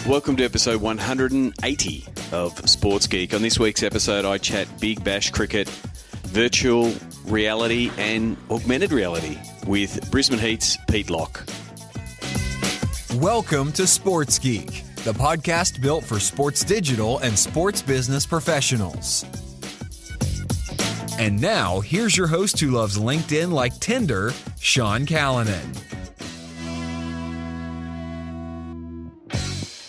Welcome to episode 180 of Sports Geek. On this week's episode, I chat Big Bash cricket, virtual reality and augmented reality with Brisbane Heat's Pete Locke. Welcome to Sports Geek, the podcast built for sports digital and sports business professionals. And now, here's your host who loves LinkedIn like Tinder, Sean Callanan.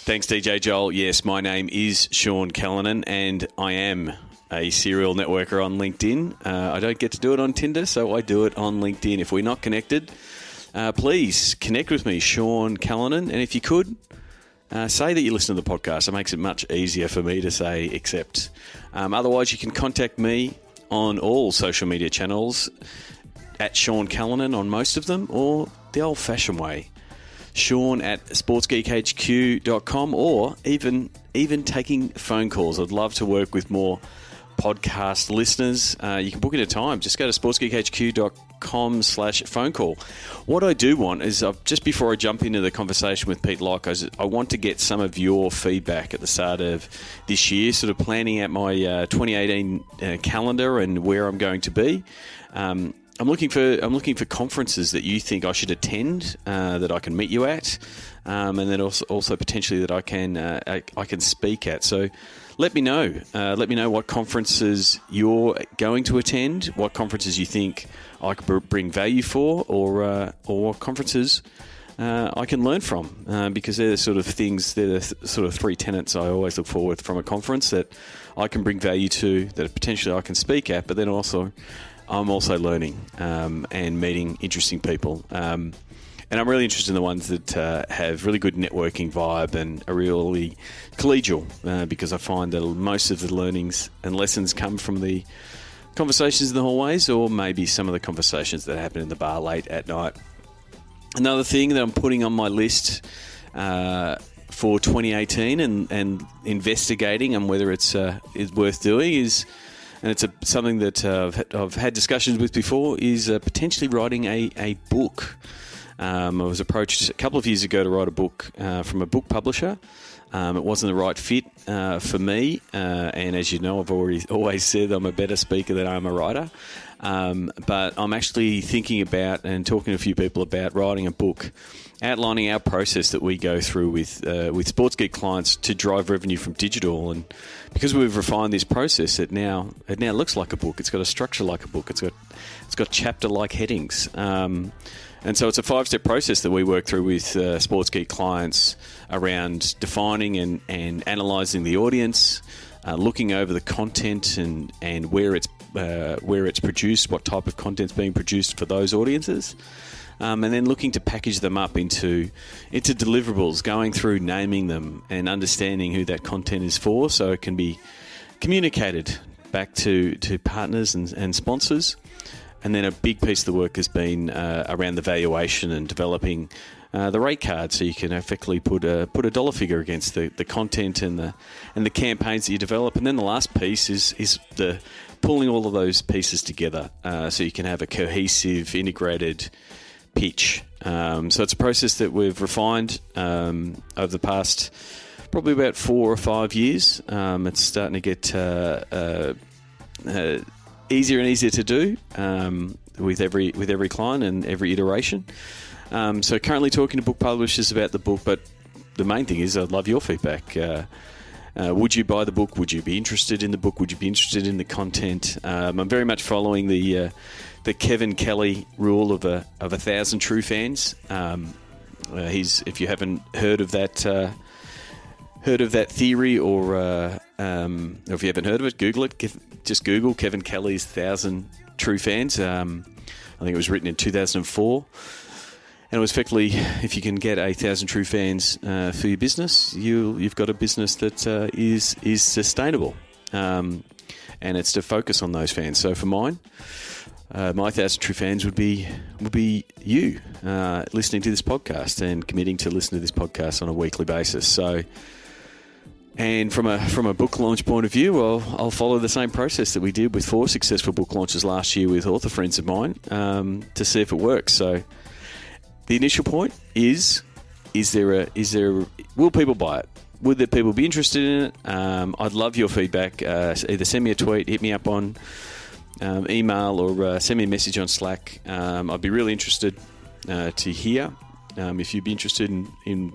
Thanks, DJ Joel. Yes, my name is Sean Callanan, and I am a serial networker on LinkedIn. I don't get to do it on Tinder, so I do it on LinkedIn. If we're not connected, please connect with me, Sean Callanan. And if you could, say that you listen to the podcast. It makes it much easier for me to say accept. Otherwise, you can contact me on all social media channels at Sean Callanan on most of them, or the old-fashioned way, Sean at sportsgeekhq.com, or even taking phone calls. I'd love to work with more podcast listeners. You can book in a time. Just go to sportsgeekhq.com/phone call. What I do want is, just before I jump into the conversation with Pete Locke, I want to get some of your feedback at the start of this year, sort of planning out my 2018 calendar and where I'm going to be. I'm looking for conferences that you think I should attend, that I can meet you at, and then also potentially that I can speak at. So let me know. Let me know what conferences you're going to attend, what conferences you think I could bring value for, or what conferences I can learn from, because they're the sort of things, they're the sort of three tenets I always look forward from a conference that I can bring value to, that potentially I can speak at, but then I'm also learning and meeting interesting people. And I'm really interested in the ones that have really good networking vibe and are really collegial, because I find that most of the learnings and lessons come from the conversations in the hallways, or maybe some of the conversations that happen in the bar late at night. Another thing that I'm putting on my list for 2018 and investigating on whether it's worth doing is, and it's something that I've had discussions with before, is potentially writing a book. I was approached a couple of years ago to write a book from a book publisher. It wasn't the right fit for me, and as you know, I've always said I'm a better speaker than I'm a writer. But I'm actually thinking about and talking to a few people about writing a book outlining our process that we go through with Sports Geek clients to drive revenue from digital. And because we've refined this process, it now looks like a book. It's got a structure like a book. It's got chapter-like headings. And so it's a 5-step process that we work through with Sports Geek clients around defining and analysing the audience, looking over the content and where it's produced, what type of content's being produced for those audiences, and then looking to package them up into deliverables, going through naming them and understanding who that content is for, so it can be communicated back to partners and sponsors. And then a big piece of the work has been around the valuation and developing the rate card, so you can effectively put a dollar figure against the content and the campaigns that you develop. And then the last piece is the pulling all of those pieces together, so you can have a cohesive, integrated pitch. So it's a process that we've refined over the past probably about 4 or 5 years. It's starting to get easier and easier to do with every client and every iteration. So currently talking to book publishers about the book, but the main thing is I'd love your feedback. Would you buy the book? Would you be interested in the book? Would you be interested in the content? I'm very much following the Kevin Kelly rule of 1,000 true fans. If you haven't heard of that theory, or if you haven't heard of it, Google it. Just Google Kevin Kelly's 1,000 true fans. I think it was written in 2004. And it was effectively, if you can get 1,000 true fans for your business, you've got a business that is sustainable. And it's to focus on those fans. So for mine, my 1,000 true fans would be you listening to this podcast and committing to listen to this podcast on a weekly basis. So, and from a book launch point of view, well, I'll follow the same process that we did with 4 successful book launches last year with author friends of mine, to see if it works. So the initial point is will people buy it? Would the people be interested in it? I'd love your feedback. Either send me a tweet, hit me up on email, or send me a message on Slack. I'd be really interested to hear if you'd be interested in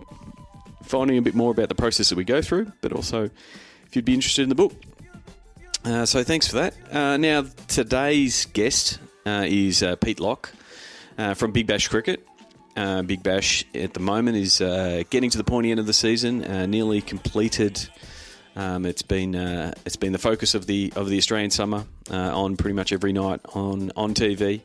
finding a bit more about the process that we go through, but also if you'd be interested in the book. So thanks for that. Now, today's guest is Pete Locke from Big Bash Cricket. Big Bash at the moment is getting to the pointy end of the season, nearly completed. It's been the focus of the Australian summer on pretty much every night on TV,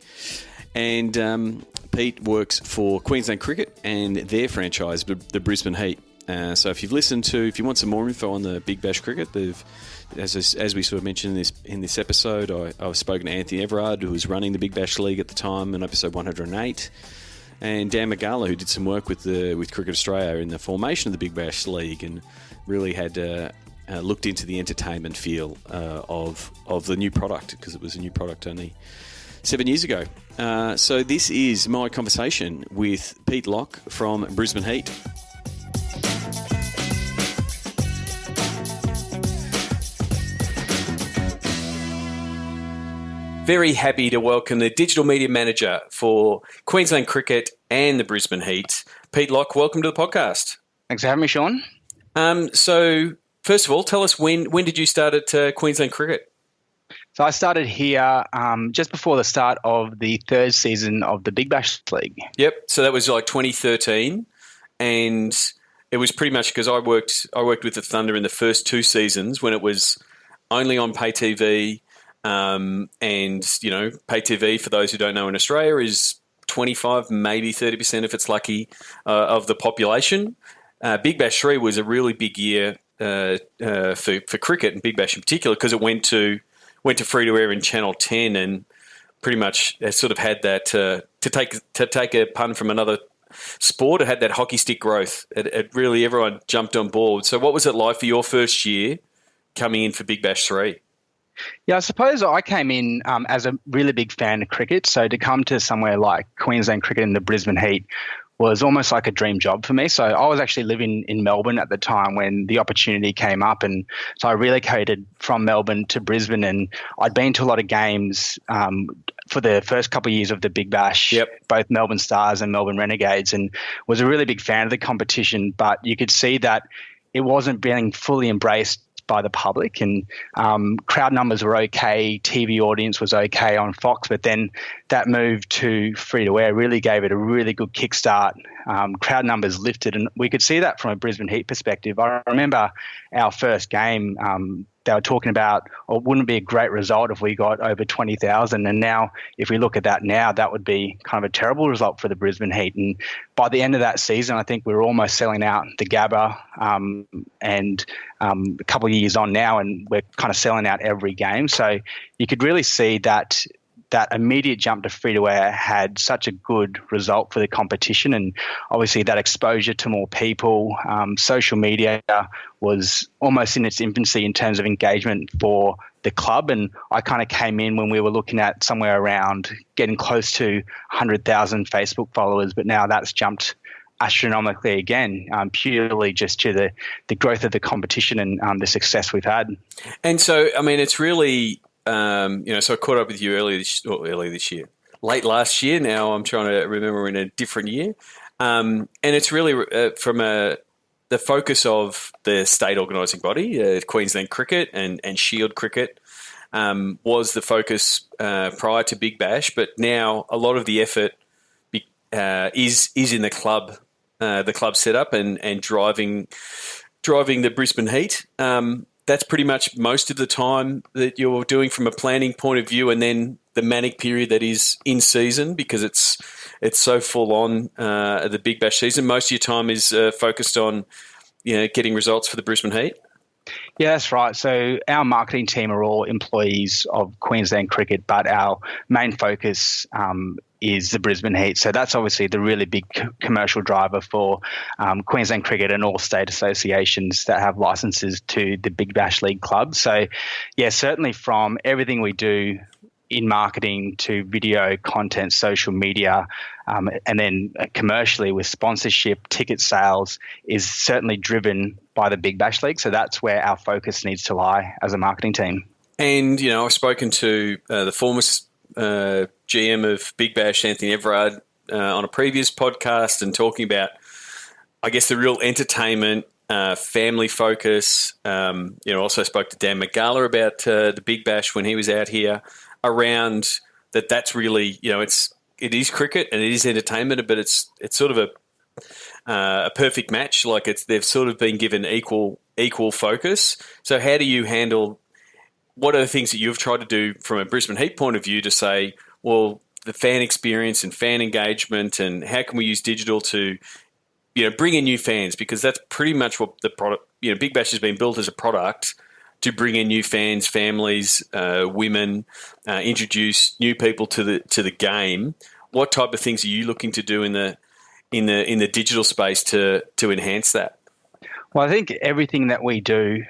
and Pete works for Queensland Cricket and their franchise, the Brisbane Heat. So if you want some more info on the Big Bash Cricket, as we sort of mentioned in this episode, I've spoken to Anthony Everard, who was running the Big Bash League at the time in episode 108. And Dan Magala, who did some work with Cricket Australia in the formation of the Big Bash League, and really had looked into the entertainment feel of the new product, because it was a new product only 7 years ago. So this is my conversation with Pete Locke from Brisbane Heat. Very happy to welcome the Digital Media Manager for Queensland Cricket and the Brisbane Heat, Pete Locke. Welcome to the podcast. Thanks for having me, Sean. So, first of all, tell us when did you start at Queensland Cricket? So I started here just before the start of the third season of the Big Bash League. Yep. So that was like 2013, and it was pretty much because I worked with the Thunder in the first two seasons when it was only on pay TV. And, pay TV, for those who don't know in Australia, is 25, maybe 30% if it's lucky, of the population. Big Bash 3 was a really big year for cricket, and Big Bash in particular, because it went to free-to-air in Channel 10, and pretty much sort of had that, to take a pun from another sport, it had that hockey stick growth. It really, everyone jumped on board. So what was it like for your first year coming in for Big Bash 3? Yeah, I suppose I came in as a really big fan of cricket. So to come to somewhere like Queensland Cricket and the Brisbane Heat was almost like a dream job for me. So I was actually living in Melbourne at the time when the opportunity came up. And so I relocated from Melbourne to Brisbane, and I'd been to a lot of games for the first couple of years of the Big Bash, both Melbourne Stars and Melbourne Renegades, and was a really big fan of the competition. But you could see that it wasn't being fully embraced by the public, and crowd numbers were okay, TV audience was okay on Fox, but then that move to free-to-air really gave it a really good kickstart. Crowd numbers lifted, and we could see that from a Brisbane Heat perspective. I remember our first game, they were talking about, wouldn't it be a great result if we got over 20,000? And now, if we look at that now, that would be kind of a terrible result for the Brisbane Heat. And by the end of that season, I think we were almost selling out the Gabba, and a couple of years on now, and we're kind of selling out every game. So you could really see that immediate jump to free-to-air had such a good result for the competition, and obviously that exposure to more people. Social media was almost in its infancy in terms of engagement for the club, and I kind of came in when we were looking at somewhere around getting close to 100,000 Facebook followers, but now that's jumped astronomically again, purely just to the growth of the competition and the success we've had. And so, I mean, it's really... so I caught up with you earlier this year, late last year. Now I'm trying to remember in a different year. And it's really from the focus of the state organising body, Queensland Cricket and Shield Cricket, was the focus prior to Big Bash. But now a lot of the effort is in the club setup and driving the Brisbane Heat. That's pretty much most of the time that you're doing from a planning point of view, and then the manic period that is in season, because it's so full on the Big Bash season. Most of your time is focused on getting results for the Brisbane Heat. Yeah, that's right. So our marketing team are all employees of Queensland Cricket, but our main focus is the Brisbane Heat. So that's obviously the really big commercial driver for Queensland Cricket and all state associations that have licenses to the Big Bash League club. So, yeah, certainly from everything we do in marketing to video content, social media, and then commercially with sponsorship, ticket sales is certainly driven by the Big Bash League. So that's where our focus needs to lie as a marketing team. And, I've spoken to the former GM of Big Bash, Anthony Everard, on a previous podcast and talking about, I guess, the real entertainment, family focus. Also spoke to Dan McGala about the Big Bash when he was out here around that. That's really, it is cricket and it is entertainment, but it's sort of a perfect match. Like they've sort of been given equal focus. So how do you handle? What are the things that you've tried to do from a Brisbane Heat point of view to say, well, the fan experience and fan engagement, and how can we use digital to, bring in new fans? Because that's pretty much what the product, Big Bash has been built as a product to bring in new fans, families, women, introduce new people to the game. What type of things are you looking to do in the digital space to enhance that? Well, I think everything that we do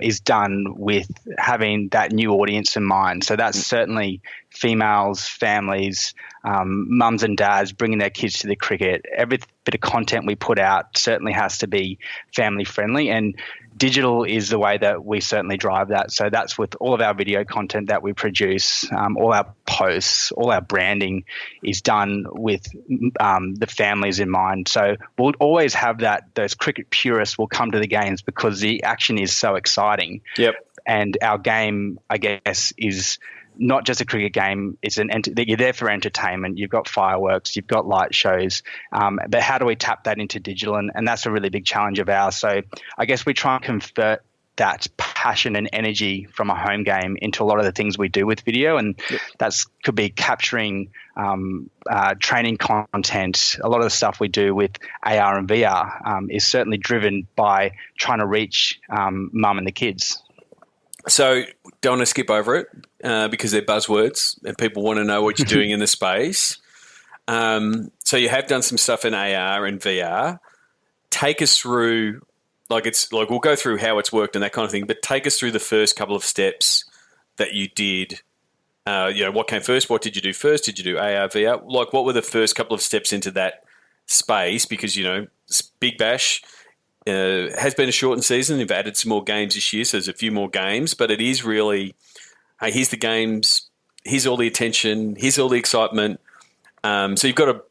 is done with having that new audience in mind. So that's certainly females, families, mums and dads bringing their kids to the cricket. Every bit of content we put out certainly has to be family friendly, and digital is the way that we certainly drive that. So that's with all of our video content that we produce, all our posts, all our branding is done with the families in mind. So we'll always have that. Those cricket purists will come to the games because the action is so exciting. Yep. And our game, I guess, is not just a cricket game. It's you're there for entertainment. You've got fireworks, you've got light shows, but how do we tap that into digital? And that's a really big challenge of ours. So I guess we try and convert that passion and energy from a home game into a lot of the things we do with video, and that's could be capturing training content. A lot of the stuff we do with AR and VR is certainly driven by trying to reach mum and the kids. So don't want to skip over it because they're buzzwords and people want to know what you're doing in the space. So you have done some stuff in AR and VR. Take us through, we'll go through how it's worked and that kind of thing, but take us through the first couple of steps that you did. What came first? What did you do first? Did you do AR, VR? What were the first couple of steps into that space? Because, Big Bash has been a shortened season. They've added some more games this year, so there's a few more games. But it is really, hey, here's the games, here's all the attention, here's all the excitement. So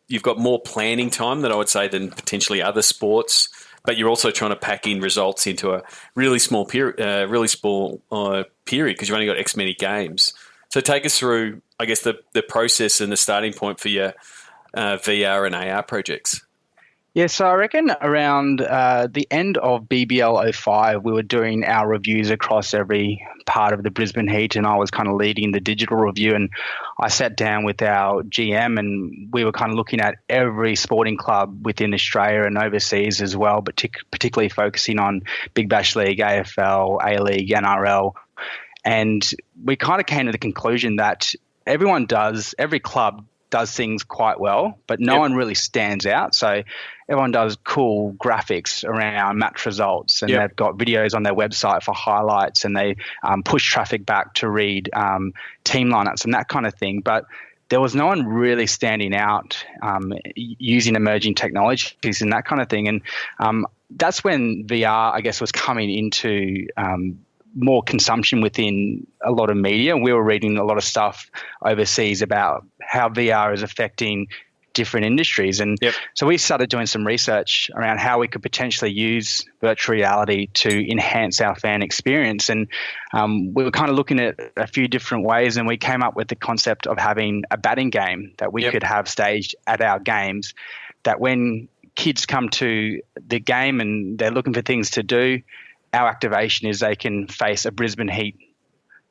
you've got more planning time than I would say than potentially other sports. But you're also trying to pack in results into a really small period, because you've only got X many games. So take us through, I guess, the process and the starting point for your VR and AR projects. Yeah, so I reckon around the end of BBL 05, we were doing our reviews across every part of the Brisbane Heat, and I was kind of leading the digital review. And I sat down with our GM, and we were kind of looking at every sporting club within Australia and overseas as well, but particularly focusing on Big Bash League, AFL, A-League, NRL. And we kind of came to the conclusion that every club does things quite well, but no one really stands out. So everyone does cool graphics around match results, and they've got videos on their website for highlights, and they push traffic back to read team lineups and that kind of thing. But there was no one really standing out using emerging technologies and that kind of thing. And that's when VR, I guess, was coming into more consumption within a lot of media. We were reading a lot of stuff overseas about how VR is affecting different industries. And so we started doing some research around how we could potentially use virtual reality to enhance our fan experience. And we were kind of looking at a few different ways, and we came up with the concept of having a batting game that we could have staged at our games, that when kids come to the game and they're looking for things to do, our activation is they can face a Brisbane Heat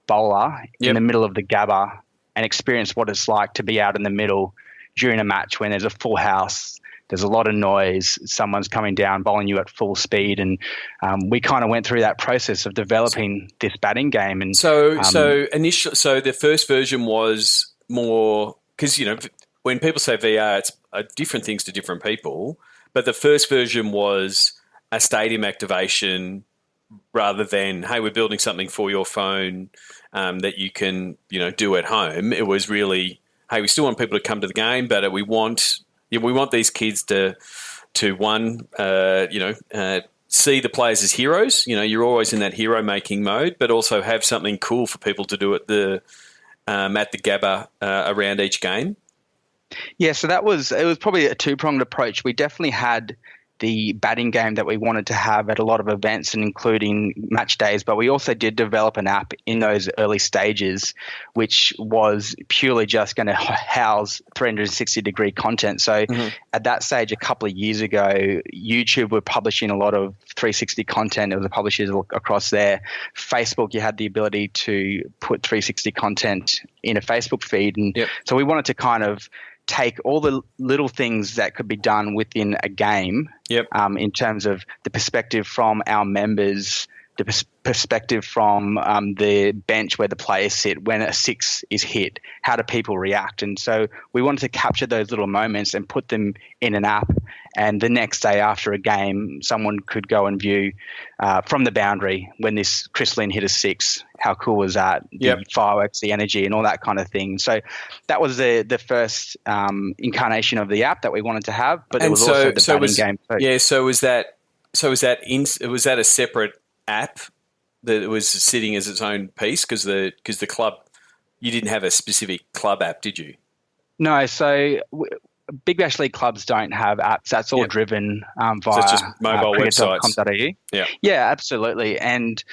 bowler in the middle of the Gabba and experience what it's like to be out in the middle during a match when there's a full house, there's a lot of noise, someone's coming down, bowling you at full speed. And we kind of went through that process of developing this batting game. And so the first version was more, because, when people say VR, it's different things to different people, but the first version was a stadium activation rather than, hey, we're building something for your phone that you can, do at home. It was really, hey, we still want people to come to the game, but we want these kids to see the players as heroes. You're always in that hero making mode, but also have something cool for people to do at the Gabba around each game. Yeah, so it was probably a two-pronged approach. We definitely had the batting game that we wanted to have at a lot of events and including match days, but we also did develop an app in those early stages, which was purely just going to house 360-degree content. So at that stage, a couple of years ago, YouTube were publishing a lot of 360 content. There was a publishers across there. Facebook, you had the ability to put 360 content in a Facebook feed. And so we wanted to kind of take all the little things that could be done within a game in terms of the perspective from our members, the perspective from the bench where the players sit when a six is hit, how do people react? And so we wanted to capture those little moments and put them in an app. And the next day after a game, someone could go and view from the boundary when this Chris Lynn hit a six. How cool was that? The fireworks, the energy, and all that kind of thing. So that was the first incarnation of the app that we wanted to have. But there was also the batting game too. Yeah. So was that a separate app that was sitting as its own piece? Because the club, you didn't have a specific club app, did you? No. So Big Bash League clubs don't have apps. That's all driven via so it's just mobile websites. Yeah, absolutely. And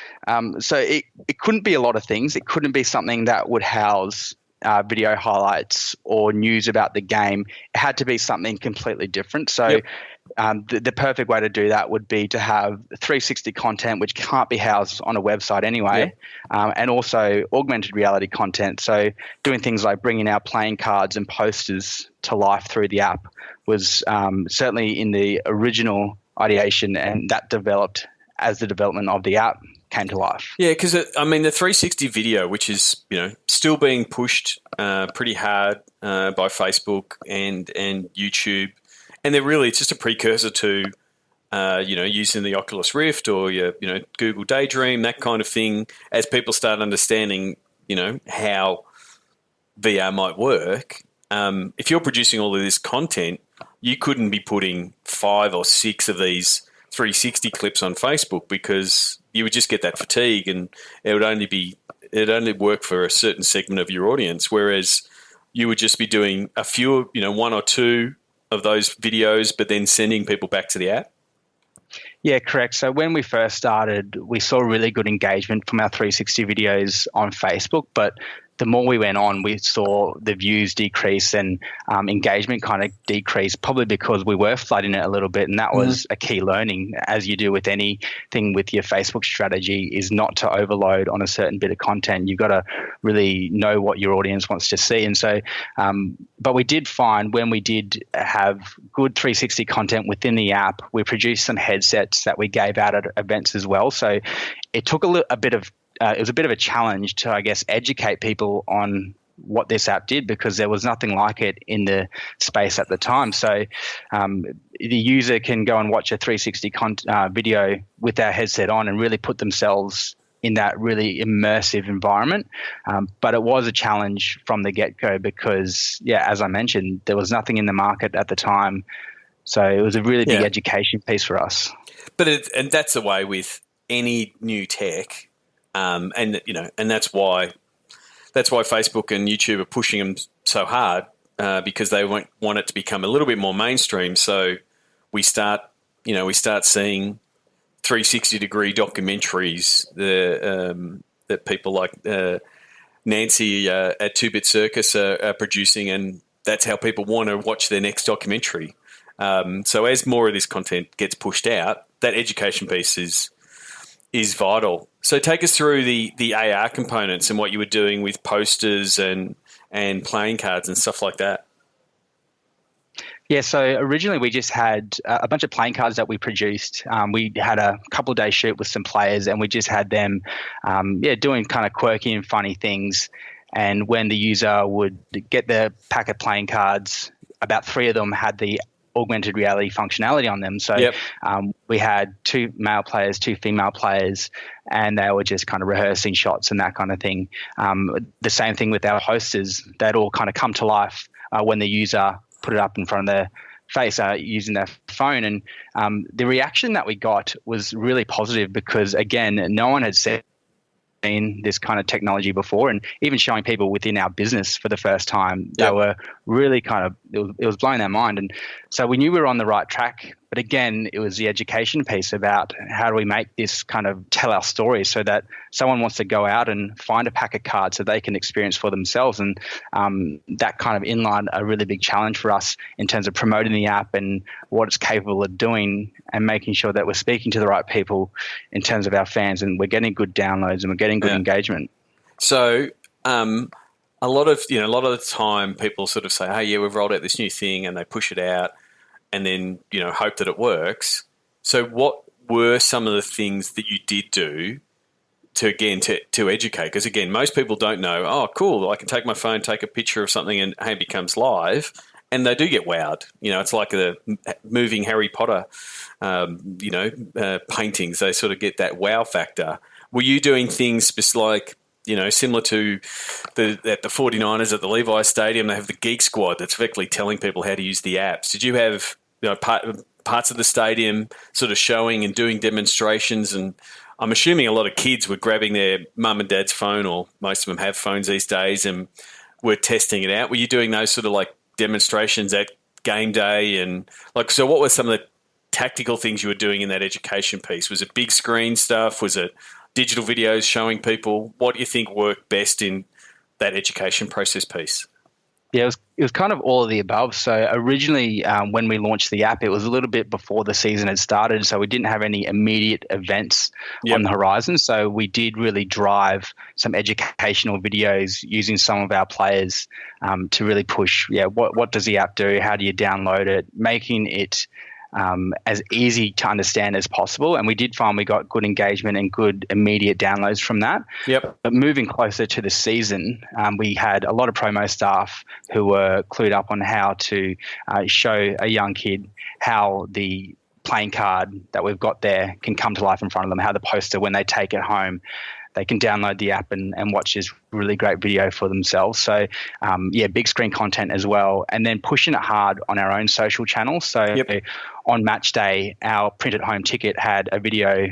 so it couldn't be a lot of things. It couldn't be something that would house video highlights or news about the game. It had to be something completely different. So the perfect way to do that would be to have 360 content, which can't be housed on a website anyway, and also augmented reality content. So doing things like bringing our playing cards and posters to life through the app was certainly in the original ideation, and that developed as the development of the app came to life. Yeah, because the 360 video, which is still being pushed pretty hard by Facebook and YouTube, and they're really just a precursor to using the Oculus Rift or your Google Daydream, that kind of thing. As people start understanding how VR might work, if you're producing all of this content, you couldn't be putting 5 or 6 of these 360 clips on Facebook because you would just get that fatigue, and it'd only work for a certain segment of your audience. Whereas you would just be doing a few, 1 or 2 of those videos, but then sending people back to the app. Yeah, correct. So when we first started, we saw really good engagement from our 360 videos on Facebook, but the more we went on, we saw the views decrease and engagement kind of decrease, probably because we were flooding it a little bit. And that was a key learning, as you do with anything with your Facebook strategy, is not to overload on a certain bit of content. You've got to really know what your audience wants to see. And so, but we did find when we did have good 360 content within the app, we produced some headsets that we gave out at events as well. So it took a bit of it was a bit of a challenge to, I guess, educate people on what this app did, because there was nothing like it in the space at the time. So the user can go and watch a 360 video with their headset on and really put themselves in that really immersive environment. But it was a challenge from the get-go because, as I mentioned, there was nothing in the market at the time. So it was a really big education piece for us. And that's the way with any new tech. And that's why Facebook and YouTube are pushing them so hard because they want it to become a little bit more mainstream. So we start seeing 360-degree documentaries that people like Nancy at 2-Bit Circus are producing, and that's how people want to watch their next documentary. So as more of this content gets pushed out, that education piece is vital. So take us through the AR components and what you were doing with posters and playing cards and stuff like that. Yeah, so originally we just had a bunch of playing cards that we produced. We had a couple of days shoot with some players, and we just had them doing kind of quirky and funny things. And when the user would get the pack of playing cards, about 3 of them had the augmented reality functionality on them. So we had 2 male players, 2 female players, and they were just kind of rehearsing shots and that kind of thing. The same thing with our posters. They'd all kind of come to life when the user put it up in front of their face using their phone. And the reaction that we got was really positive because, again, no one had seen this kind of technology before, and even showing people within our business for the first time, they were really kind of, it was blowing their mind. And so we knew we were on the right track. But again, it was the education piece about how do we make this kind of tell our story so that someone wants to go out and find a pack of cards so they can experience for themselves. And that kind of inlined a really big challenge for us in terms of promoting the app and what it's capable of doing, and making sure that we're speaking to the right people in terms of our fans, and we're getting good downloads and we're getting good engagement. So a lot of the time people sort of say, hey, yeah, we've rolled out this new thing, and they push it out and then, hope that it works. So what were some of the things that you did do to educate? Because, again, most people don't know, oh, cool, I can take my phone, take a picture of something, and, hey, it becomes live. And they do get wowed. It's like the moving Harry Potter, paintings. They sort of get that wow factor. Were you doing things like, similar to at the 49ers at the Levi's Stadium, they have the Geek Squad that's effectively telling people how to use the apps. Did you have parts of the stadium sort of showing and doing demonstrations? And I'm assuming a lot of kids were grabbing their mum and dad's phone, or most of them have phones these days, and were testing it out. Were you doing those sort of like demonstrations at game day? And so what were some of the tactical things you were doing in that education piece? Was it big screen stuff? Was it digital videos showing people? What do you think worked best in that education process piece? Yeah, it was kind of all of the above. So originally, when we launched the app, it was a little bit before the season had started, so we didn't have any immediate events on the horizon. So we did really drive some educational videos using some of our players to really push, what does the app do? How do you download it? Making it as easy to understand as possible. And we did find we got good engagement and good immediate downloads from that. Yep. But moving closer to the season, we had a lot of promo staff who were clued up on how to show a young kid how the playing card that we've got there can come to life in front of them, how the poster, when they take it home, they can download the app and watch this really great video for themselves. So, big screen content as well. And then pushing it hard on our own social channels. So on match day, our print at home ticket had a video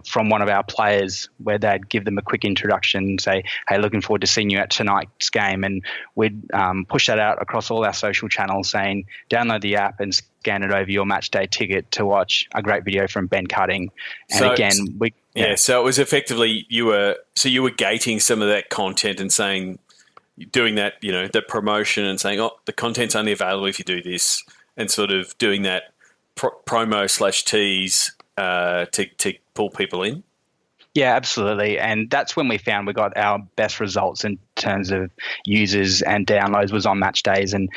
from one of our players where they'd give them a quick introduction and say, hey, looking forward to seeing you at tonight's game. And we'd push that out across all our social channels saying, download the app and scan it over your match day ticket to watch a great video from Ben Cutting. And so it was effectively you were gating some of that content and saying, doing that, the promotion and saying, oh, the content's only available if you do this, and sort of doing that promo/tease to pull people in. Yeah, absolutely. And that's when we found we got our best results in terms of users and downloads was on match days. And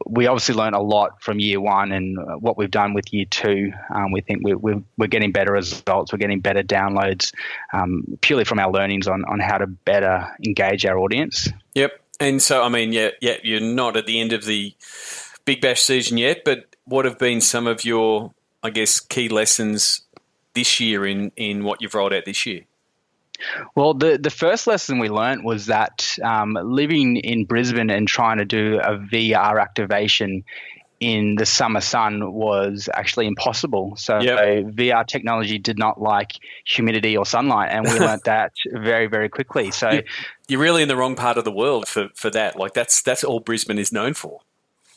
we obviously learned a lot from year one, and what we've done with year two, we think we're getting better results. We're getting better downloads purely from our learnings on how to better engage our audience. Yep. And so, you're not at the end of the Big Bash season yet, but what have been some of your, I guess, key lessons this year in what you've rolled out this year? Well, the first lesson we learned was that living in Brisbane and trying to do a VR activation in the summer sun was actually impossible. So VR technology did not like humidity or sunlight, and we learned that very, very quickly. So you're really in the wrong part of the world for that. Like that's all Brisbane is known for.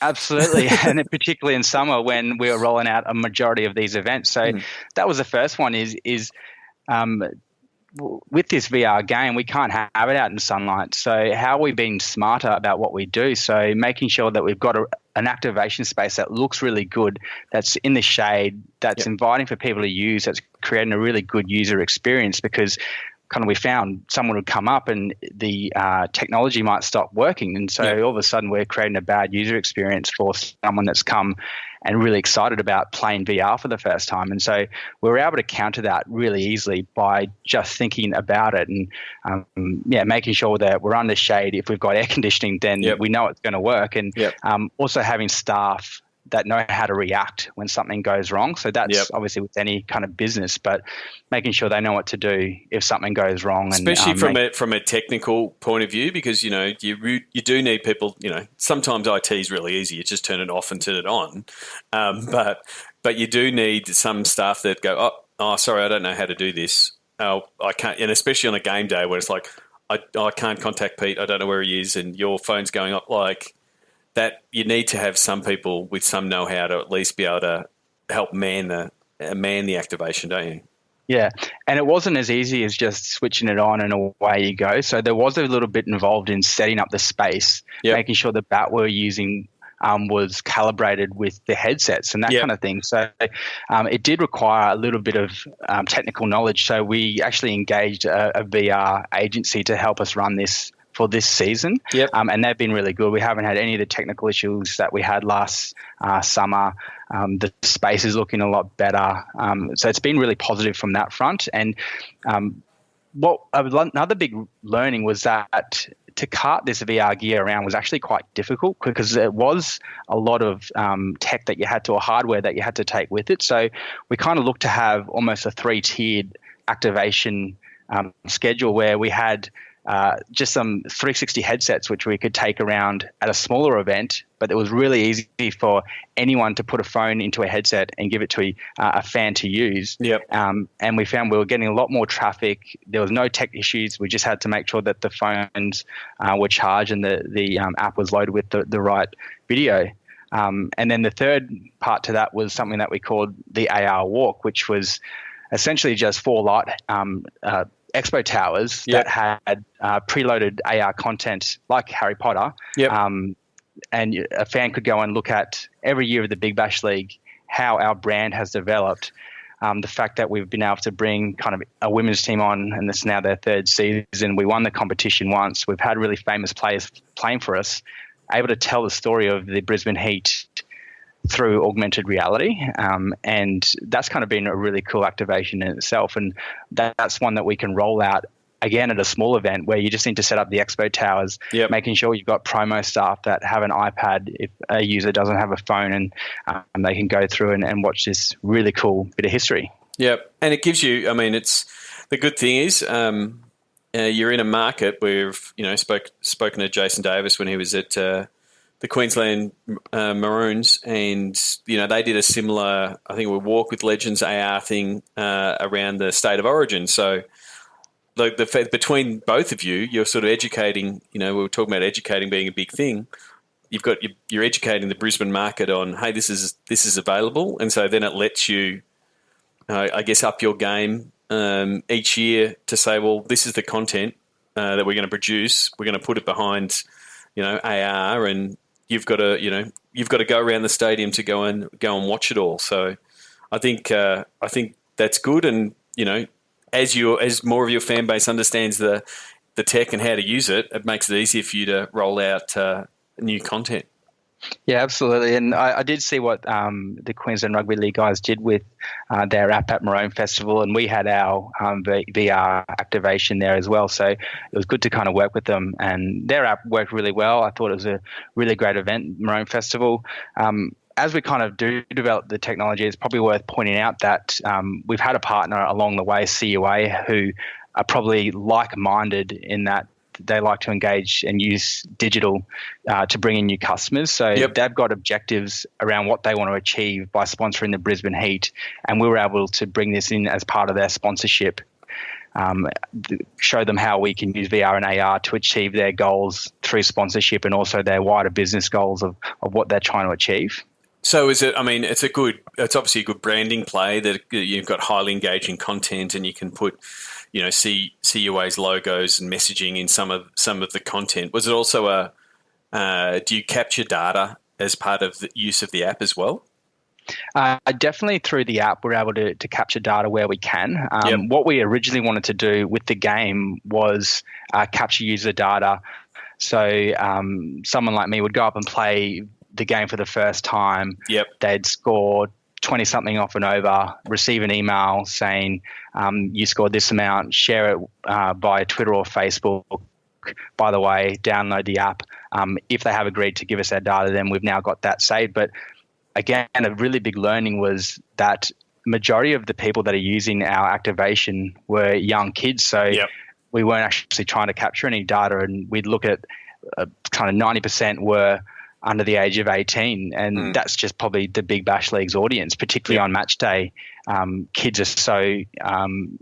Absolutely, and particularly in summer when we were rolling out a majority of these events. So that was the first one is with this VR game, we can't have it out in sunlight. So how are we being smarter about what we do? So making sure that we've got an activation space that looks really good, that's in the shade, that's inviting for people to use, that's creating a really good user experience, because kind of we found someone would come up and the technology might stop working. And so all of a sudden we're creating a bad user experience for someone that's come and really excited about playing VR for the first time. And so we were able to counter that really easily by just thinking about it and, making sure that we're under shade. If we've got air conditioning, then we know it's going to work. And also having staff that know how to react when something goes wrong. So that's obviously with any kind of business, but making sure they know what to do if something goes wrong. Especially from a technical point of view, because, you do need people, sometimes IT is really easy. You just turn it off and turn it on. But you do need some staff that go, oh, sorry, I don't know how to do this. Oh, I can't. And especially on a game day where it's like, I can't contact Pete. I don't know where he is, and your phone's going up like that. You need to have some people with some know-how to at least be able to help man the activation, don't you? Yeah, and it wasn't as easy as just switching it on and away you go. So there was a little bit involved in setting up the space, making sure the bat we're using was calibrated with the headsets and that kind of thing. So it did require a little bit of technical knowledge. So we actually engaged a VR agency to help us run this for this season. And they've been really good. We haven't had any of the technical issues that we had last summer. The space is looking a lot better. So it's been really positive from that front. And another big learning was that to cart this VR gear around was actually quite difficult because there was a lot of tech that you had to, or hardware that you had to take with it. So we kind of looked to have almost a 3-tiered activation schedule where we had just some 360 headsets which we could take around at a smaller event, but it was really easy for anyone to put a phone into a headset and give it to a fan to use. And we found we were getting a lot more traffic. There was no tech issues. We just had to make sure that the phones were charged and the app was loaded with the right video. And then the third part to that was something that we called the AR walk, which was essentially just 4 light expo towers that had preloaded AR content like Harry Potter. And a fan could go and look at every year of the Big Bash League how our brand has developed. The fact that we've been able to bring kind of a women's team on, and this is now their 3rd season. We won the competition once. We've had really famous players playing for us, able to tell the story of the Brisbane Heat through augmented reality. And that's kind of been a really cool activation in itself. And that's one that we can roll out again at a small event where you just need to set up the expo towers, making sure you've got promo staff that have an iPad if a user doesn't have a phone, and they can go through and watch this really cool bit of history. And it gives you, it's the good thing is you're in a market where we've, spoken to Jason Davis when he was at the Queensland Maroons, and they did a similar, I think, Walk with Legends AR thing around the State of Origin. So the between both of you, you're sort of educating. We were talking about educating being a big thing. You're educating the Brisbane market on, hey, this is available, and so then it lets you, I guess, up your game each year to say, well, this is the content that we're going to produce. We're going to put it behind, AR, and you've got to go around the stadium to go and watch it all. So I think that's good, and as more of your fan base understands the tech and how to use it, it makes it easier for you to roll out new content. Yeah, absolutely. And I did see what the Queensland Rugby League guys did with their app at Maroon Festival, and we had our VR activation there as well. So it was good to kind of work with them, and their app worked really well. I thought it was a really great event, Maroon Festival. As we kind of do develop the technology, it's probably worth pointing out that we've had a partner along the way, CUA, who are probably like-minded in that they like to engage and use digital to bring in new customers. So they've got objectives around what they want to achieve by sponsoring the Brisbane Heat, and we were able to bring this in as part of their sponsorship, show them how we can use VR and AR to achieve their goals through sponsorship and also their wider business goals of what they're trying to achieve. So is it? It's obviously a good branding play that you've got highly engaging content, and you can put, CUA's logos and messaging in some of the content. Was it also do you capture data as part of the use of the app as well? Definitely through the app, we're able to capture data where we can. What we originally wanted to do with the game was capture user data. So someone like me would go up and play the game for the first time. They'd score 20-something off and over, receive an email saying you scored this amount, share it by Twitter or Facebook. By the way, download the app. If they have agreed to give us their data, then we've now got that saved. But again, a really big learning was that majority of the people that are using our activation were young kids. So we weren't actually trying to capture any data, and we'd look at kind of 90% were under the age of 18, and that's just probably the Big Bash League's audience, particularly on match day. Kids are so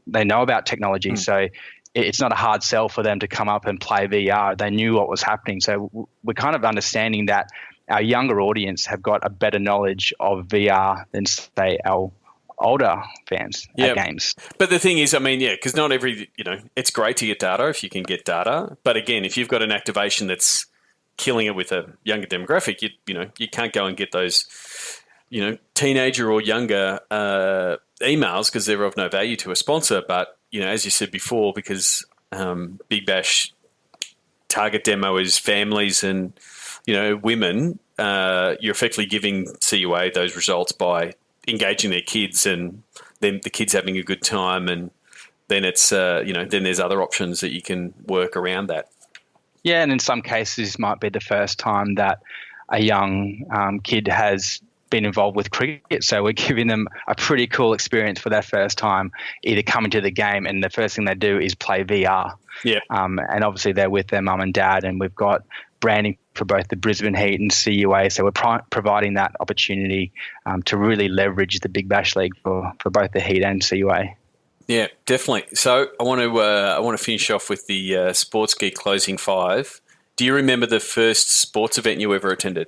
they know about technology, so it's not a hard sell for them to come up and play VR. They knew what was happening, so we're kind of understanding that our younger audience have got a better knowledge of VR than, say, our older fans at games. But the thing is, I mean, because not every, it's great to get data if you can get data. But again, if you've got an activation that's killing it with a younger demographic, you can't go and get those, teenager or younger emails because they're of no value to a sponsor. But, as you said before, because Big Bash target demo is families and, women, you're effectively giving CUA those results by engaging their kids and then the kids having a good time, and then it's then there's other options that you can work around that. Yeah, and in some cases might be the first time that a young kid has been involved with cricket, so we're giving them a pretty cool experience for their first time either coming to the game, and the first thing they do is play VR. And obviously they're with their mum and dad, and we've got branding for both the Brisbane Heat and CUA, so we're providing that opportunity to really leverage the Big Bash League for both the Heat and CUA. Yeah, definitely. So I want to finish off with the Sports Geek closing 5. Do you remember the first sports event you ever attended?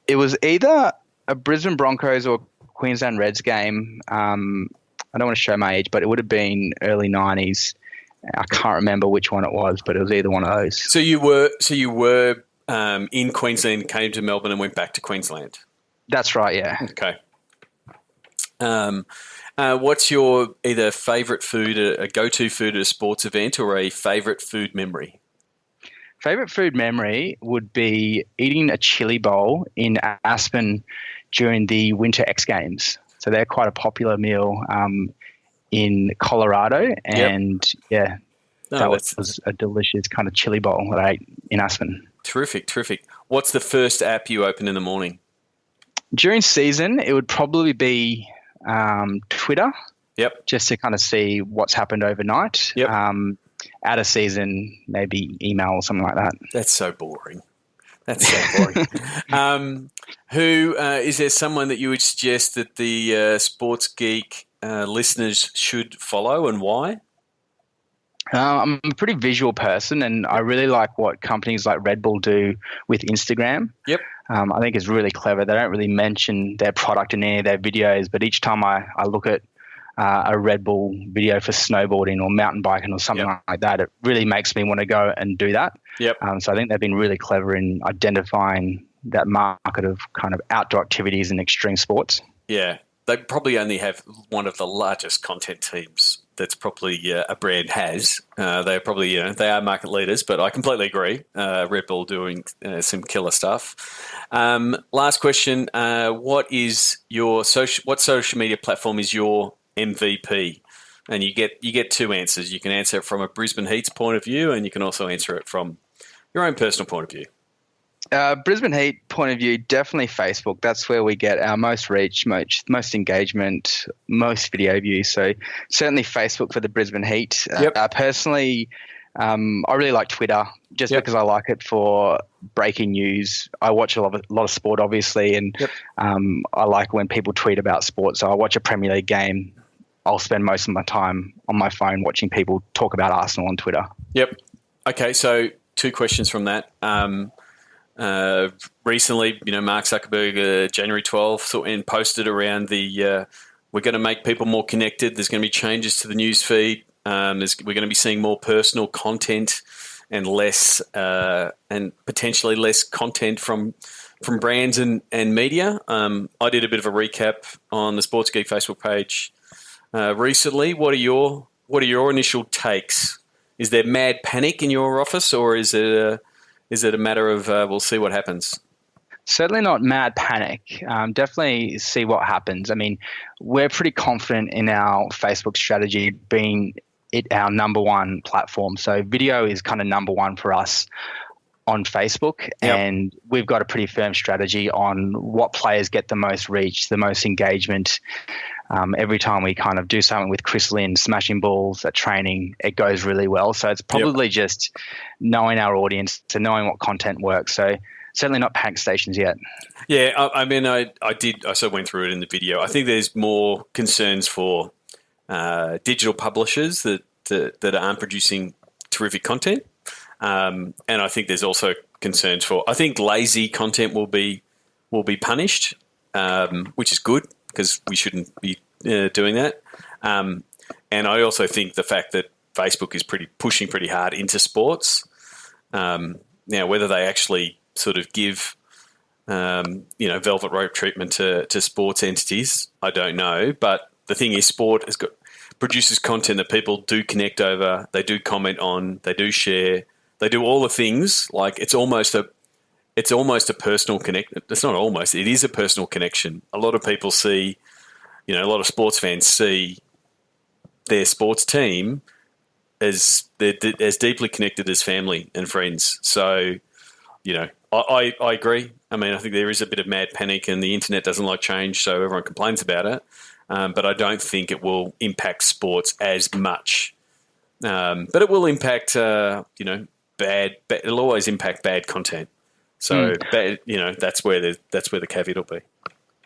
It was either a Brisbane Broncos or Queensland Reds game. I don't want to show my age, but it would have been early 90s. I can't remember which one it was, but it was either one of those. So you were in Queensland, came to Melbourne, and went back to Queensland. That's right. Yeah. Okay. What's your either favourite food, a go-to food at a sports event, or a favourite food memory? Favourite food memory would be eating a chili bowl in Aspen during the Winter X Games. So they're quite a popular meal in Colorado, and that was a delicious kind of chili bowl that I ate in Aspen. Terrific. What's the first app you open in the morning? During season, it would probably be Twitter. Just to kind of see what's happened overnight. Out of season, maybe email or something like that. That's so boring. Who is there someone that you would suggest that the Sports Geek listeners should follow, and why? I'm a pretty visual person, and I really like what companies like Red Bull do with Instagram. I think it's really clever. They don't really mention their product in any of their videos, but each time I look at a Red Bull video for snowboarding or mountain biking or something like that, it really makes me want to go and do that. So I think they've been really clever in identifying that market of kind of outdoor activities and extreme sports. Yeah, they probably only have one of the largest content teams that's probably a brand has. They're probably, they are market leaders, but I completely agree. Red Bull doing some killer stuff. Last question. What social media platform is your MVP? And you get 2 answers. You can answer it from a Brisbane Heat's point of view, and you can also answer it from your own personal point of view. Brisbane Heat point of view, definitely Facebook. That's where we get our most reach, most engagement, most video views. So certainly Facebook for the Brisbane Heat. Personally, I really like Twitter just because I like it for breaking news. I watch a lot of sport, obviously, and I like when people tweet about sport. So I watch a Premier League game. I'll spend most of my time on my phone watching people talk about Arsenal on Twitter. Okay, so 2 questions from that. Recently, Mark Zuckerberg, January 12th, posted around the we're going to make people more connected. There's going to be changes to the news feed. We're going to be seeing more personal content and less and potentially less content from brands and media. I did a bit of a recap on the Sports Geek Facebook page recently. What are your initial takes? Is there mad panic in your office, or is it a matter of we'll see what happens? Certainly not mad panic. Definitely see what happens. I mean, we're pretty confident in our Facebook strategy being our number one platform. So video is kind of number one for us on Facebook, and we've got a pretty firm strategy on what players get the most reach, the most engagement. Every time we kind of do something with Chris Lynn, smashing balls at training, it goes really well. So it's probably just knowing our audience, to knowing what content works. So certainly not panic stations yet. Yeah, I mean, I sort of went through it in the video. I think there's more concerns for digital publishers that aren't producing terrific content. And I think there's also concerns for, I think lazy content will be punished, which is good, because we shouldn't be doing that. And I also think the fact that Facebook is pushing pretty hard into sports. Now, whether they actually sort of give, velvet rope treatment to sports entities, I don't know. But the thing is, sport produces content that people do connect over, they do comment on, they do share, they do all the things. Like it's almost a personal connect. It's not almost. It is a personal connection. A lot of people see, a lot of sports fans see their sports team as deeply connected as family and friends. So, I agree. I mean, I think there is a bit of mad panic, and the internet doesn't like change, so everyone complains about it. But I don't think it will impact sports as much. But it will impact, it'll always impact bad content. So, that's where the caveat will be.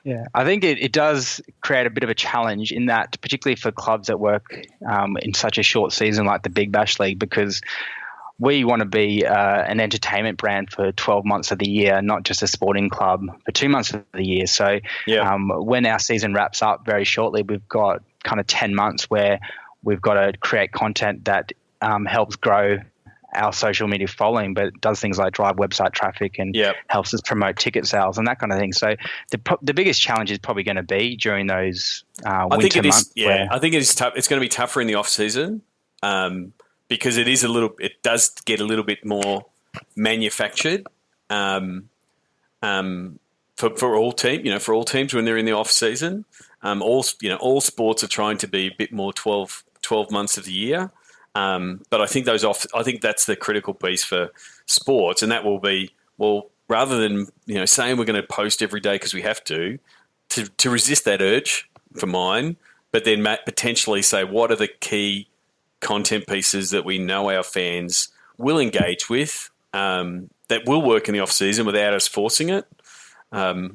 Yeah, I think it does create a bit of a challenge in that, particularly for clubs that work in such a short season like the Big Bash League, because we want to be an entertainment brand for 12 months of the year, not just a sporting club for 2 months of the year. So when our season wraps up very shortly, we've got kind of 10 months where we've got to create content that helps grow our social media following, but does things like drive website traffic and helps us promote ticket sales and that kind of thing. So the biggest challenge is probably going to be during those winter months. I think it is tough. It's going to be tougher in the off season because it does get a little bit more manufactured for all teams when they're in the off season. All sports are trying to be a bit more 12 months of the year. But I think I think that's the critical piece for sports, and that will be, rather than saying we're going to post every day because we have to resist that urge for mine, but then potentially say what are the key content pieces that we know our fans will engage with, that will work in the off season without us forcing it, I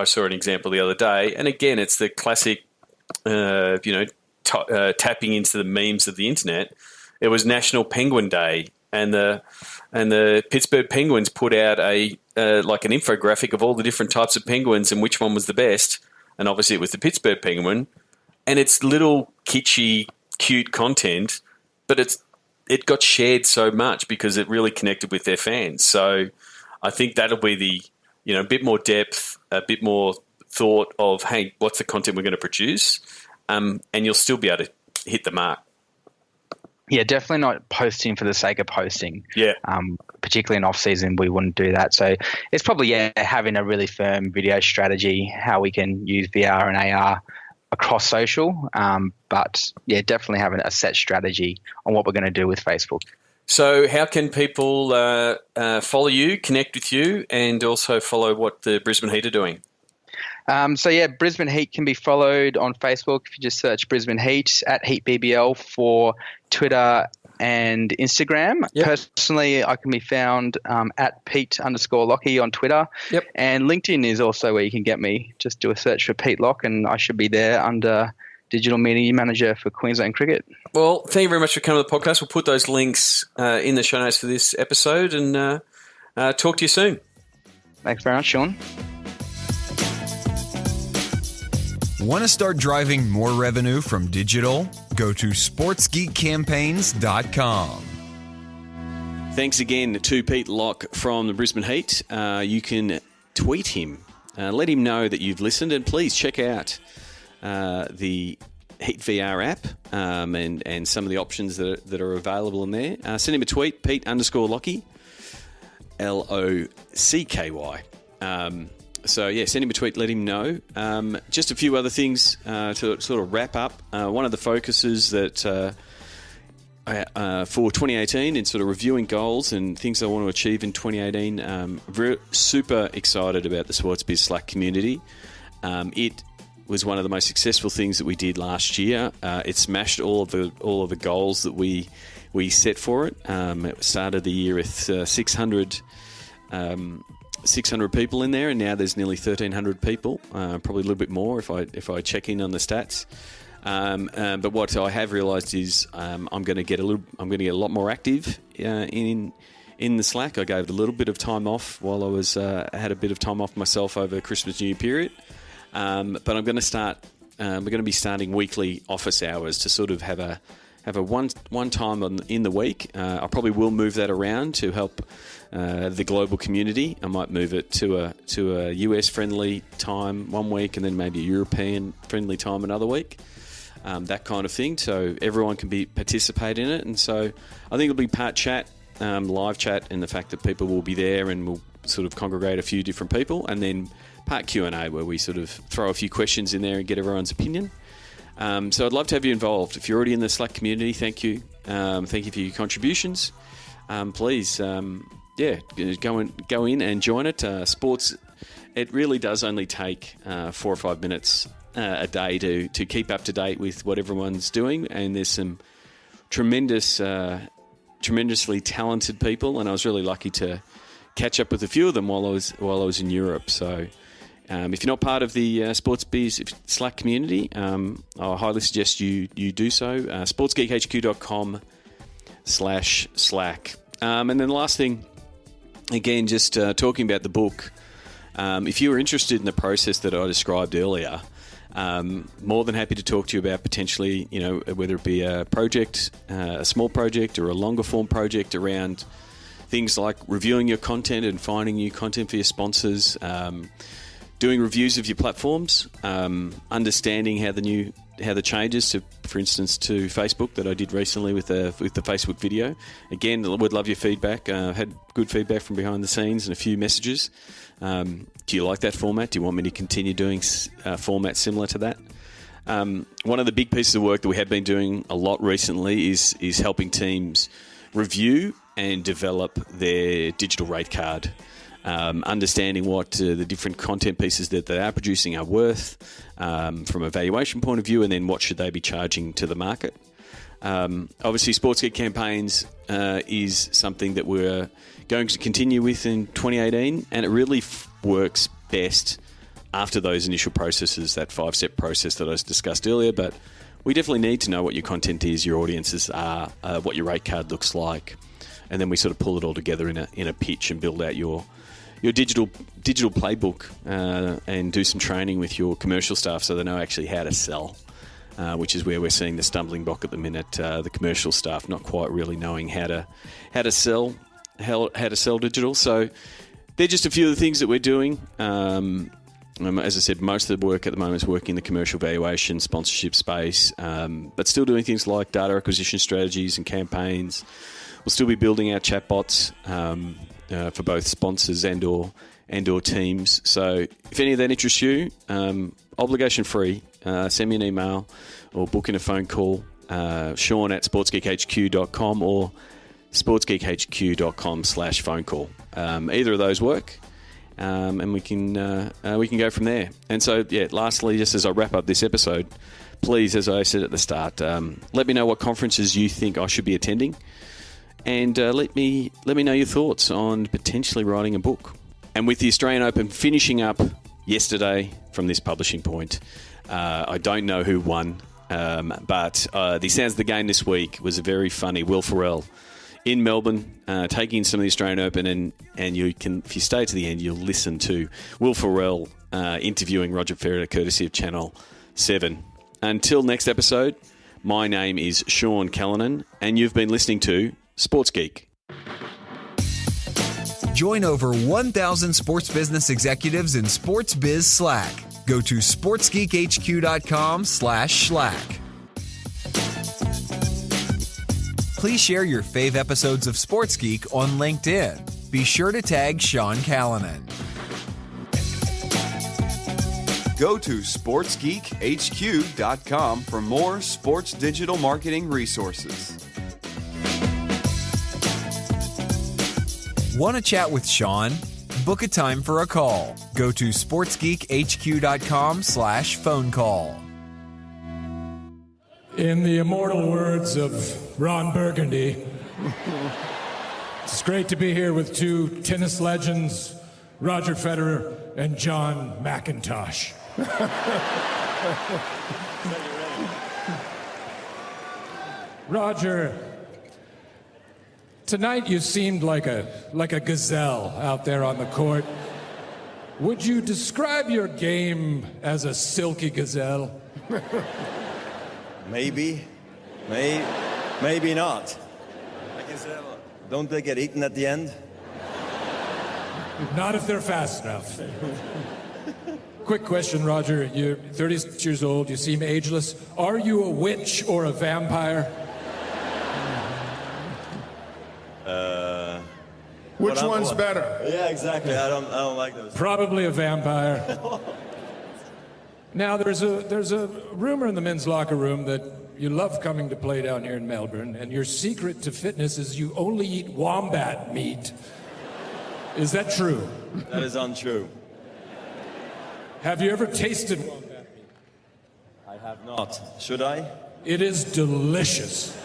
saw an example the other day, and again, it's the classic, tapping into the memes of the internet. It was National Penguin Day, and the Pittsburgh Penguins put out an infographic of all the different types of penguins and which one was the best. And obviously, it was the Pittsburgh Penguin. And it's little kitschy, cute content, but it got shared so much because it really connected with their fans. So I think that'll be a bit more depth, a bit more thought of, hey, what's the content we're going to produce? And you'll still be able to hit the mark. Yeah, definitely not posting for the sake of posting. Yeah. Particularly in off-season, we wouldn't do that. So it's probably, having a really firm video strategy, how we can use VR and AR across social. But, definitely having a set strategy on what we're going to do with Facebook. So how can people follow you, connect with you, and also follow what the Brisbane Heat are doing? Brisbane Heat can be followed on Facebook if you just search Brisbane Heat, at HeatBBL for Twitter and Instagram. Yep. Personally, I can be found at Pete_Lockie on Twitter. Yep. And LinkedIn is also where you can get me. Just do a search for Pete Lock and I should be there under Digital Media Manager for Queensland Cricket. Well, thank you very much for coming to the podcast. We'll put those links in the show notes for this episode and talk to you soon. Thanks very much, Sean. Want to start driving more revenue from digital? Go to sportsgeekcampaigns.com. Thanks again to Pete Lock from the Brisbane Heat. You can tweet him. Let him know that you've listened, and please check out the Heat VR app and some of the options that are available in there. Send him a tweet, Pete_Lockie, LOCKY. Send him a tweet, let him know. Just a few other things to sort of wrap up. One of the focuses that for 2018 and sort of reviewing goals and things I want to achieve in 2018. Super excited about the Sports Biz Slack community. It was one of the most successful things that we did last year. It smashed all of the goals that we set for it. It started the year with 600 people in there, and now there's nearly 1,300 people. Probably a little bit more if I check in on the stats. But what I have realised is I'm going to get a lot more active in the Slack. I gave it a little bit of time off while I had a bit of time off myself over the Christmas New Year period. But I'm going to start. We're going to be starting weekly office hours to sort of have a one time in the week. I probably will move that around to help the global community. I might move it to a US friendly time one week, and then maybe a European friendly time another week. That kind of thing, so everyone can participate in it. And so I think it'll be part chat, live chat, and the fact that people will be there and we'll sort of congregate a few different people, and then part Q&A where we sort of throw a few questions in there and get everyone's opinion. So I'd love to have you involved. If you're already in the Slack community, thank you. Thank you for your contributions. Please, go in and join it. Sports, it really does only take 4 or 5 minutes a day to keep up to date with what everyone's doing, and there's some tremendously talented people, and I was really lucky to catch up with a few of them while I was in Europe. So if you're not part of the Sports Biz Slack community, I highly suggest you do so. sportsgeekhq.com/Slack. And then the last thing, again, just talking about the book. If you were interested in the process that I described earlier, more than happy to talk to you about potentially, whether it be a project, a small project or a longer form project around things like reviewing your content and finding new content for your sponsors, doing reviews of your platforms, understanding how the changes to, for instance, to Facebook that I did recently with the Facebook video. Again, would love your feedback. Had good feedback from behind the scenes and a few messages. Do you like that format? Do you want me to continue doing formats similar to that? One of the big pieces of work that we have been doing a lot recently is helping teams review and develop their digital rate card. Understanding what the different content pieces that they are producing are worth from a valuation point of view, and then what should they be charging to the market. Obviously, Sports Geek Campaigns is something that we're going to continue with in 2018, and it really works best after those initial processes, that 5-step process that I discussed earlier. But we definitely need to know what your content is, your audiences are, what your rate card looks like, and then we sort of pull it all together in a pitch and build out your digital playbook and do some training with your commercial staff so they know actually how to sell, which is where we're seeing the stumbling block at the minute. The commercial staff not quite really knowing how to sell digital. So they're just a few of the things that we're doing. As I said, most of the work at the moment is working in the commercial valuation, sponsorship space, but still doing things like data acquisition strategies and campaigns. We'll still be building out chatbots for both sponsors and or teams. So if any of that interests you, obligation free, send me an email or book in a phone call, Sean at sportsgeekhq.com or sportsgeekhq.com/phone call. Either of those work, and we can go from there. And so, lastly, just as I wrap up this episode, please, as I said at the start, let me know what conferences you think I should be attending. And let me know your thoughts on potentially writing a book. And with the Australian Open finishing up yesterday from this publishing point, I don't know who won, but the sounds of the game this week was a very funny Will Ferrell in Melbourne, taking some of the Australian Open, and you can, if you stay to the end, you'll listen to Will Ferrell interviewing Roger Federer, courtesy of Channel 7. Until next episode, my name is Sean Callanan, and you've been listening to Sports Geek. Join over 1,000 sports business executives in Sports Biz Slack. Go to sportsgeekhq.com/Slack. Please share your fave episodes of Sports Geek on LinkedIn. Be sure to tag Sean Callanan. Go to sportsgeekhq.com for more sports digital marketing resources. Want to chat with Sean? Book a time for a call. Go to sportsgeekhq.com/phone call. In the immortal words of Ron Burgundy, it's great to be here with two tennis legends, Roger Federer and John McIntosh. Roger, tonight you seemed like a gazelle out there on the court. Would you describe your game as a silky gazelle? Maybe. Maybe not. Like I said, don't they get eaten at the end? Not if they're fast enough. Quick question, Roger. You're 36 years old. You seem ageless. Are you a witch or a vampire? Which one's better? Yeah, exactly. I don't like those. Probably a vampire. Now, there's a rumor in the men's locker room that you love coming to play down here in Melbourne, and your secret to fitness is you only eat wombat meat. Is that true? That is untrue. Have you ever tasted wombat meat? I have not. Should I? It is delicious.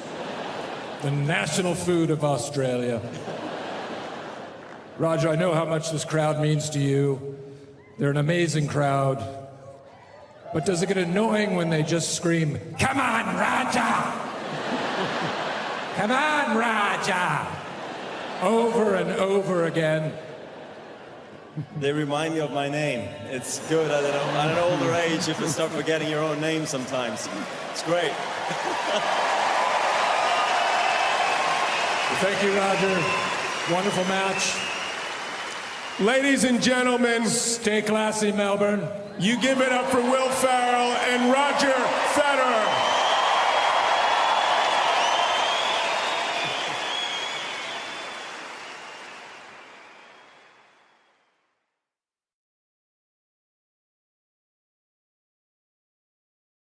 The national food of Australia. Roger, I know how much this crowd means to you. They're an amazing crowd. But does it get annoying when they just scream, "Come on, Raja! Come on, Raja!" over and over again? They remind me of my name. It's good. I don't know, at an older age, if you start forgetting your own name sometimes. It's great. Thank you, Roger. Wonderful match. Ladies and gentlemen, Stay classy, Melbourne. you give it up for Will Ferrell and Roger